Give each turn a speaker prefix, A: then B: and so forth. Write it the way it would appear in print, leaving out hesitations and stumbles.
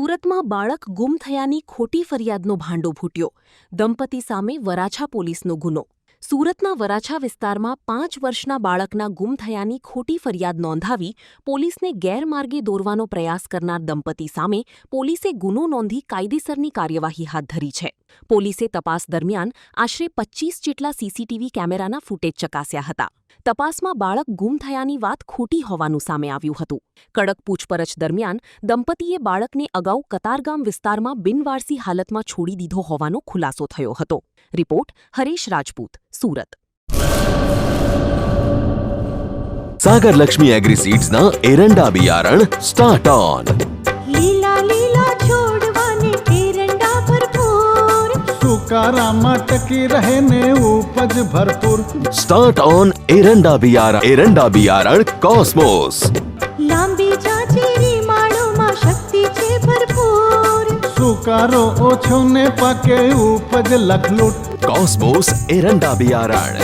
A: સુરતમાં બાળક ગુમ થયાની ખોટી ફરિયાદનો ભાંડો ફૂટ્યો. દંપતી સામે વરાછા પોલીસનો ગુનો. સુરતના વરાછા વિસ્તારમાં 5 વર્ષના બાળકના ગુમ થયાની ખોટી ફરિયાદ નોંધાવી પોલીસને ગેરમાર્ગે દોરવાનો પ્રયાસ કરનાર દંપતી સામે પોલીસે ગુનો નોંધી કાયદેસરની કાર્યવાહી હાથ ધરી છે. પોલીસે તપાસ દરમિયાન આશરે 25 જેટલા સીસીટીવી કેમેરાના ફૂટેજ ચકાસ્યા હતા. તપાસમાં બાળક ગુમ થયાની વાત ખોટી હોવાનું સામે આવ્યું હતું. કડક પૂછપરછ દરમિયાન દંપતીએ બાળકને અગાઉ કતારગામ વિસ્તારમાં બિનવારસી હાલતમાં છોડી દીધો હોવાનો ખુલાસો થયો હતો. રિપોર્ટ હરેશ રાજપૂત, સુરત.
B: सागर लक्ष्मी एग्रीसीड्स ना एरंडा बियारण स्टार्ट ऑन.
C: લીલા લીલા છોડવાને એરંડા ભરપૂર,
D: સુકારામાં ટકી રહે ને ઉપજ ભરપૂર.
B: स्टार्ट ऑन एरंडा बियारण कॉस्मोस.
C: લાંબી જાચેરી માળોમાં શક્તિ છે ભરપૂર.
D: સુકારો ઓછો ને પાકે ઉપજ લખલૂટ.
B: कॉस्मोस एरंडा बियारण.